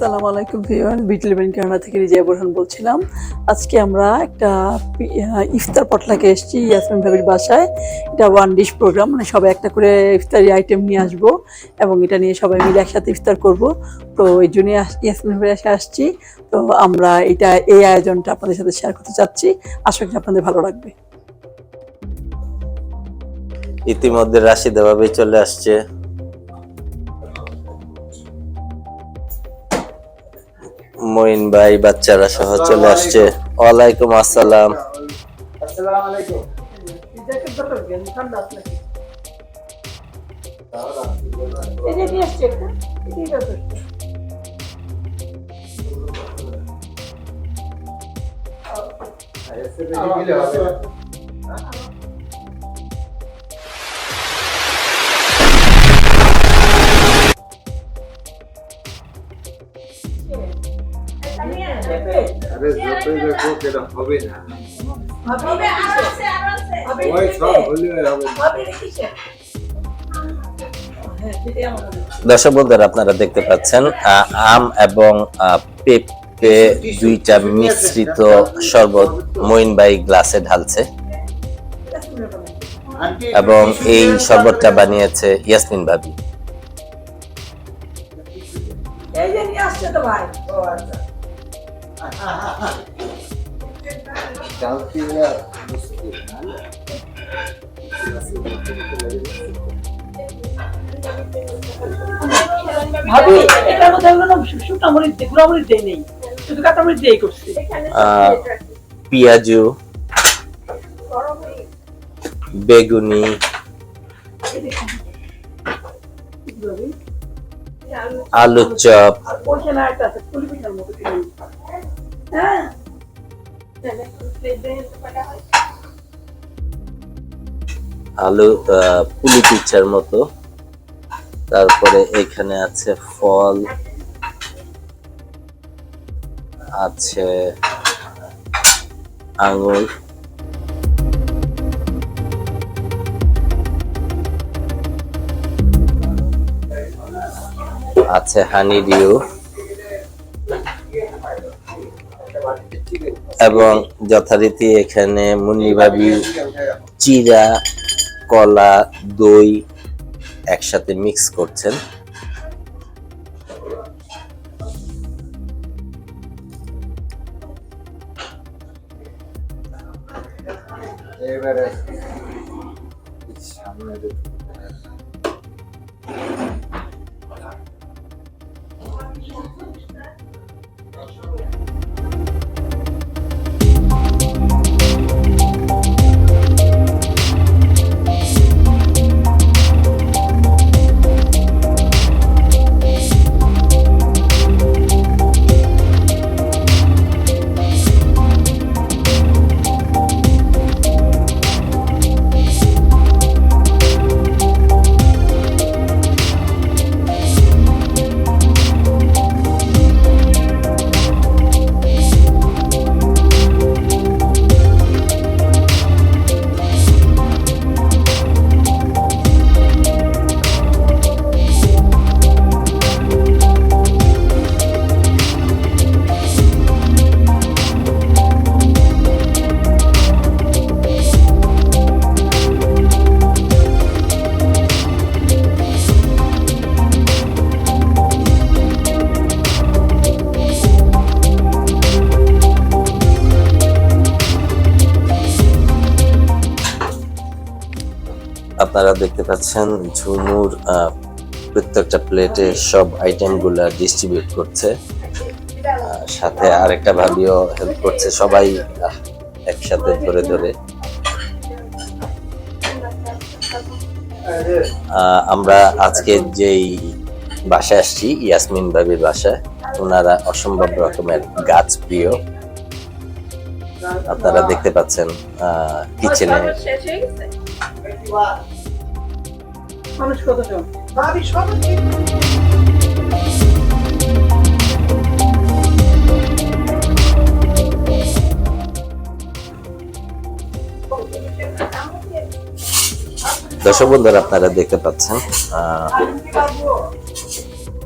আসসালামু আলাইকুম viewers, beetle Ben Canada থেকে রিজিয়া বোরহান বলছিলাম। আজকে আমরা একটা ইফতার পটলাকে এসেছি ইয়াসমিন ভাবির বাসায়। এটা ওয়ান ডিশ প্রোগ্রাম, মানে সবাই একটা করে ইফতারি আইটেম নিয়ে আসবো এবং এটা নিয়ে সবাই মিলে একসাথে ইফতার করব। তো এই জন্যই ইয়াসমিন ভাবির বাসায় আসছি। তো আমরা এই আয়োজনটা আপনাদের সাথে শেয়ার করতে চাচ্ছি। আশা করি আপনাদের ভালো লাগবে। ইতিমধ্যে রাশিদা ভাবি চলে আসছে। মঈন ভাই বাচ্চারা সহ চলে আসছে। ওয়ালাইকুম আসসালাম। আসসালামু আলাইকুম। আরে যতই দেখো এটা হবে না। হবে আছে ওই সব হলে হবে। দর্শক বন্ধুরা, আপনারা দেখতে পাচ্ছেন আম এবং পেঁপে দুইটা মিশ্রিত শরবত মঈন ভাই গ্লাসে ঢালছে এবং এই শরবতটা বানিয়েছে ইয়াসমিন ভাবি। এই যে নিয়ে আসছে তো ভাই। ও আচ্ছা। কালকিরা মুশকিল না। ভাবি এটার মধ্যে হলো না শুকনা মরিচ দিয়ে গুঁড়া মরিচ দেই নেই, শুধু কাঁচা মরিচ দিয়েই করছি। পেঁয়াজু, বেগুনি, আলু চপ, আর ওইখানে একটা আছে পুলি পিঠার মতো করে। হ্যাঁ আলু পুলি পিঠার মতো। তারপরে এখানে আছে ফল, আছে আঙুর, আছে হানি ডিউ এবং যথারীতি এখানে মুন্নি ভাবি চিরা, কলা, দই একসাথে মিক্স করছেন। এবারে সামনে আপনারা দেখতে পাচ্ছেন ঝুমুর প্রত্যেকটা প্লেটে সব আইটেম গুলা ডিস্ট্রিবিউট করছে, সাথে আরেকটা ভাবিও হেল্প করছে, সবাই একসাথে ধরে ধরে। আমরা আজকে যেই বাসায় আসছি ইয়াসমিন ভাবির বাসায়, ওনারা অসম্ভব রকমের গাছ প্রিয়। আপনারা দেখতে পাচ্ছেন কিচেনে মানুষ কতজন ভাবি সব দর্শক বন্ধুরা, আপনারা দেখতে পাচ্ছেন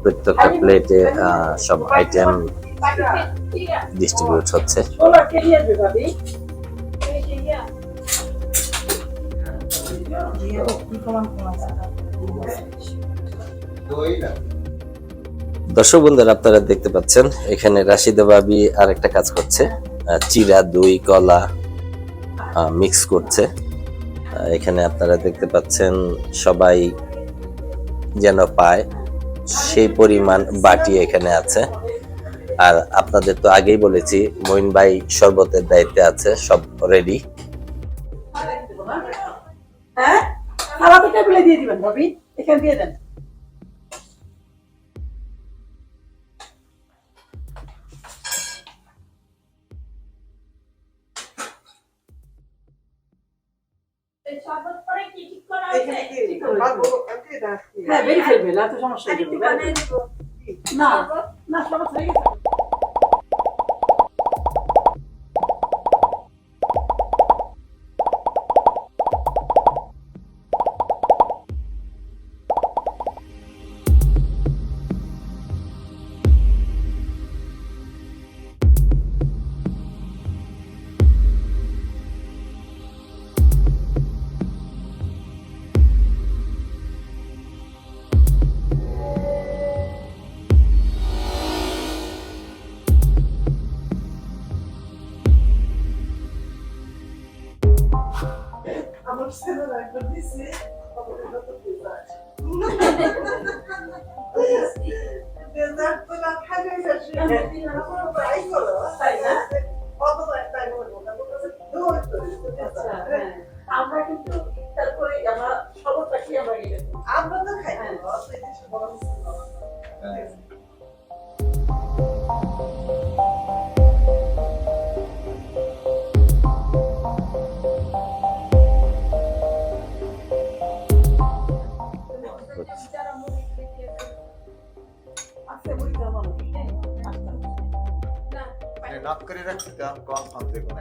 প্রত্যেকটা প্লেটে সব আইটেম ডিস্ট্রিবিউট হচ্ছে। দর্শক বন্ধুরা, আপনারা দেখতে পাচ্ছেন এখানে রাশিদা ভাবি আর একটা কাজ করছে, চিরা, দই, কলা মিক্স করছে। এখানে আপনারা দেখতে পাচ্ছেন সবাই যেন পায় সেই পরিমাণ বাটি এখানে আছে। আর আপনাদের তো আগেই বলেছি মঈন ভাই শরবতের দায়িত্বে আছে, সব রেডি। হ্যাঁ, আলাদা টেবিলে দিয়ে দিবেন ভাবি, এখানে দিয়ে দেন। হ্যাঁ, বেরিয়ে ফেলবে না, তো সমস্যা নেই। না না, শরবত হয়ে গেছে। আমার ছেলে রাখতে দিছে ডেজার্ট তো না খাবে বেশি আমার ট্রাই করো তাই না কত ট্রাই করবো না বলতে দৌড় তো আমরা কিন্তু তারপরে আমরা সবটা কি আমরা গেলে আমরা তো খাই না সেই কিছু বলা নক করে রাখছি তো কম ফান্ডে কোন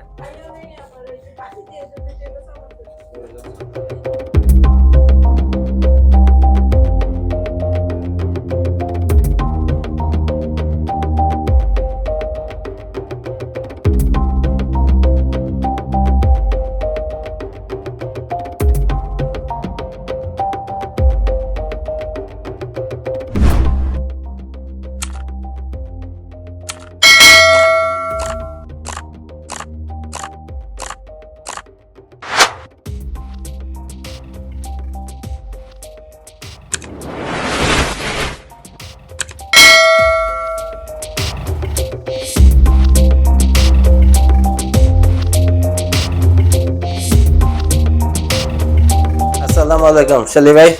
আসসালামু আলাইকুম শেলি ভাই।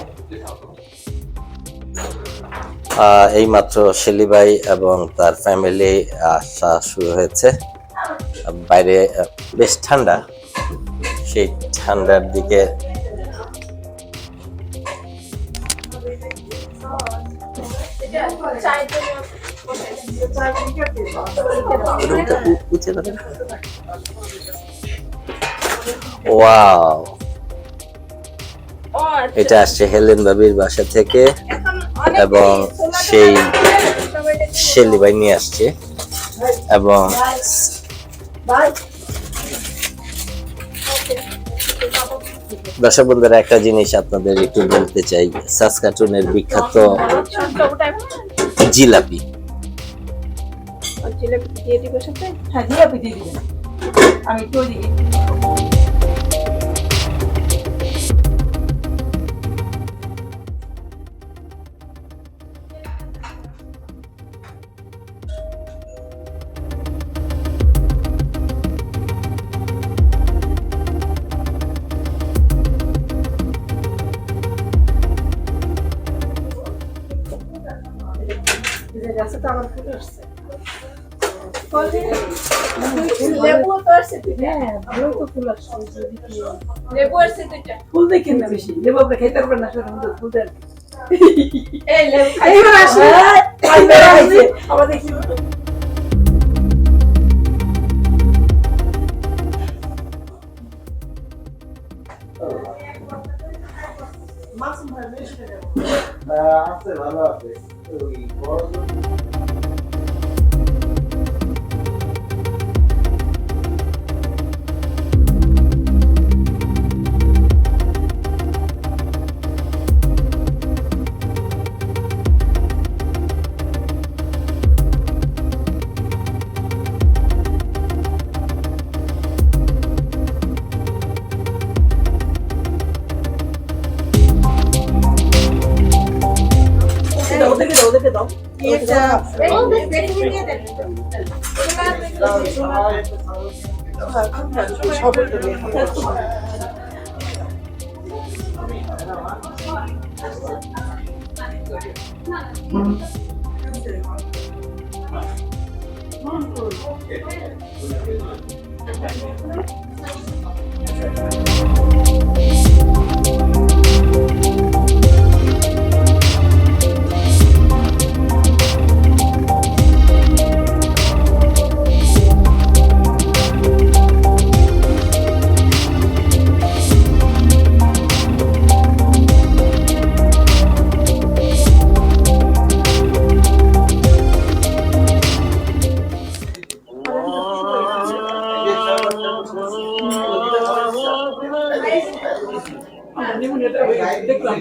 এই মাত্র শেলি ভাই এবং তার ফ্যামিলি আসা শুরু হয়েছে। বাইরে বেশ ঠান্ডা, সেই ঠান্ডার দিকে ওয়াও, এটা আসছে হেলেন ভাবির বাসা থেকে এবং সেই শেলি ভাই নিয়ে আসছে। এবং দর্শক বন্ধুরা, একটা জিনিস আপনাদের একটু বলতে চাই, সাসকাটুনের বিখ্যাত জিলাপি। জিলাপি দিয়ে দিব সাথে? হ্যাঁ, জিলাপি দিয়ে দিবেন। আমি একটু দিই। গাছে তো আবার ফুল আসছে। লেবু তো আসছে, হ্যাঁ ভালো তো ফুল আসছে। লেবু আসছে দুইটা। ফুল দেখেন না বেশি, লেবু আপনি খেতে পারবেন না, শুধু ফুল দেন। এই লেবু এইবার আসে, এইবার আসে আবার দেখি। মাছ ভাই বেশ আছে ভালো আছে ওই বড় ওদেরকে দাও দেখলাম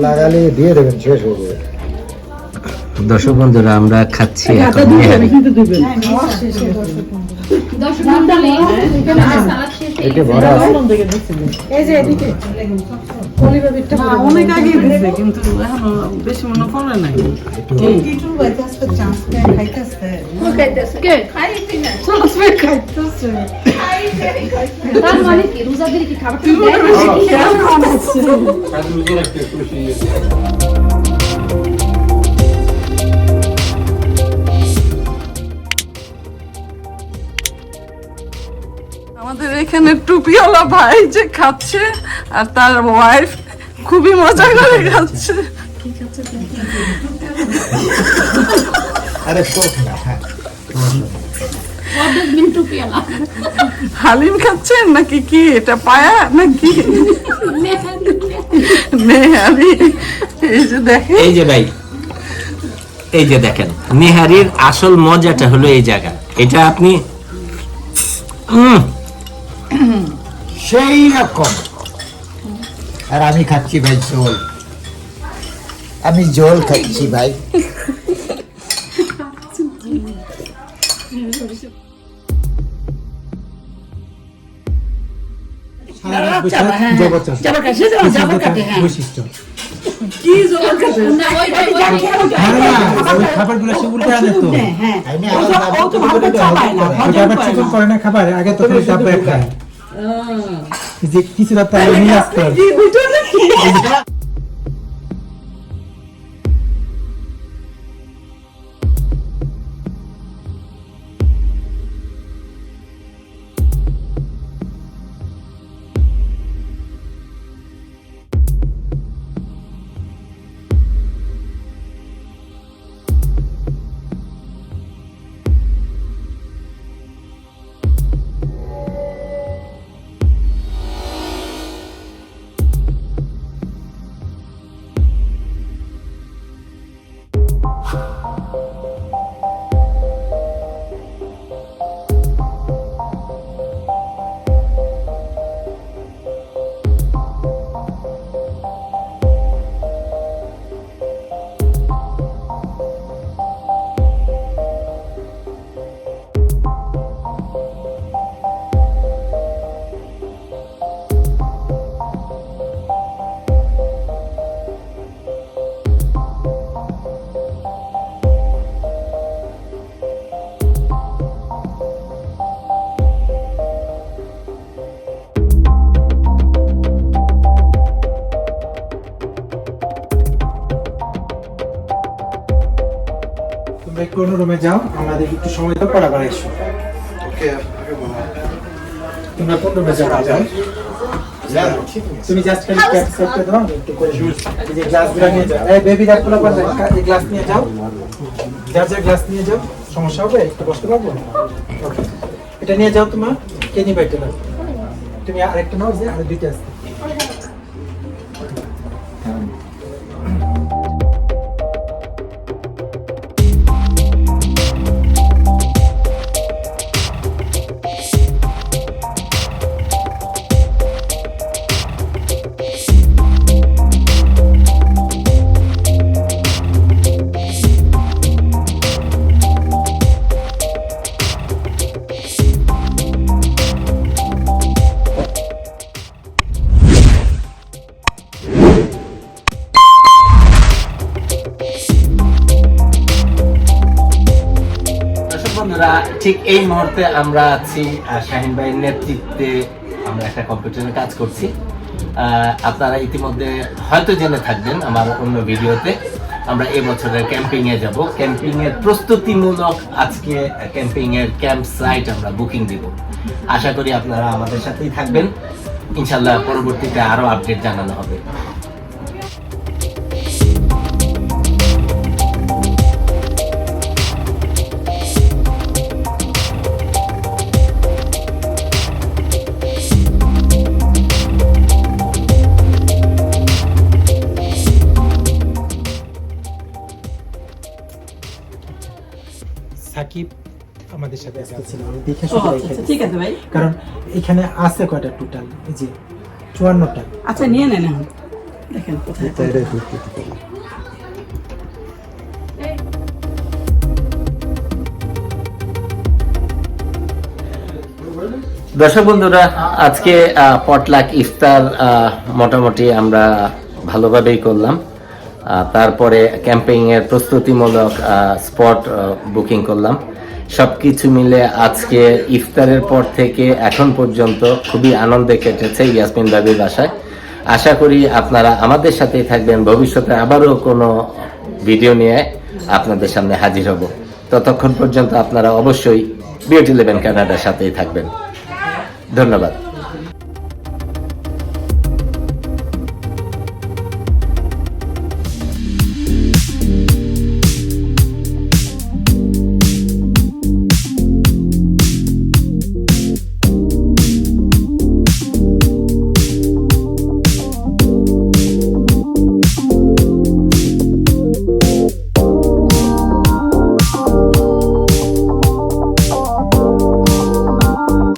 লাগালে দিয়ে দেবেন, শেষ হয়ে যাবে। দর্শক বন্ধুরা আমরা খাচ্ছি এখন। এটা ভরা আছে। অনেক আগে দিছে কিন্তু এখনো বেশি মনে পড়ে নাই তার মানে কি রোজাদের কি খাবার আমাদের এখানে টুপিওয়ালা ভাই যে খাচ্ছে আর তার ওয়াইফ খুবই মজা করে খাচ্ছে আরে শোক না, হ্যাঁ। হালিম খাচ্ছেন নাকি কি এটা পায়া নাকি নেহারি এই যে দেখেন এই যে ভাই, এই যে দেখেন নেহারির আসল মজাটা হলো এই জায়গা। এটা আপনি সেই রকম। আর আমি খাচ্ছি ভাই জল, আমি জল খাচ্ছি ভাই। বৈশিষ্ট্য খাবারগুলো সে উল্টে আনে তো, চিকন করে না খাবার আগে তো খায় যে কিছুটা তাই নিয়ে আসতে হবে। কোন রুমে যাও, আমাদের একটু সময় তো পড়া করা এসো। ওকে, তোমরা কোন রুমে যাও? তুমি জাস্ট খালি ক্যাপ করতে দাও একটু করে এই যে গ্লাসগুলো নিয়ে যাও এই বেবি ডাকগুলো পারবে এই গ্লাস নিয়ে যাও যা গ্লাস নিয়ে যাও সমস্যা হবে একটু বসতে পারবো ওকে এটা নিয়ে যাও তোমার কে নিবে এটা দাও তুমি আরেকটা নাও যে আর দুইটা আছে দর্শক বন্ধুরা, ঠিক এই মুহূর্তে আমরা আছি শাহিন ভাইয়ের নেতৃত্বে আমরা একটা কম্পিউটারে কাজ করছি। আপনারা ইতিমধ্যে হয়তো জেনে থাকবেন আমার অন্য ভিডিওতে আমরা এবছরের ক্যাম্পিং এ যাব। ক্যাম্পিং এর প্রস্তুতিমূলক আজকে ক্যাম্পিং এর ক্যাম্প সাইট আমরা বুকিং দিব। আশা করি আপনারা আমাদের সাথেই থাকবেন, ইনশাল্লাহ পরবর্তীতে আরো আপডেট জানানো হবে। সাকিব আমাদের সাথে আজকে ছিল আমি দেখে ও, শুধু আচ্ছা, আচ্ছা, ঠিক আছে ভাই। কারণ এখানে আছে কয়টা টোটাল এই যে 54টা আচ্ছা নিয়ে নেন এখন। দেখেন কোথায় দর্শক বন্ধুরা, আজকে পটলাক ইফতার মোটামুটি আমরা ভালোভাবেই করলাম। তারপরে ক্যাম্পিং এর প্রস্তুতিমূলক স্পট বুকিং করলাম। সবকিছু মিলে আজকে ইফতারের পর থেকে এখন পর্যন্ত খুবই আনন্দে কেটেছে ইয়াসমিন ভাবির বাসায়। আশা করি আপনারা আমাদের সাথেই থাকবেন। ভবিষ্যতে আবারও কোনো ভিডিও নিয়ে আপনাদের সামনে হাজির হব। ততক্ষণ পর্যন্ত আপনারা অবশ্যই বিউটি 11 কানাডার সাথেই থাকবেন। ধন্যবাদ।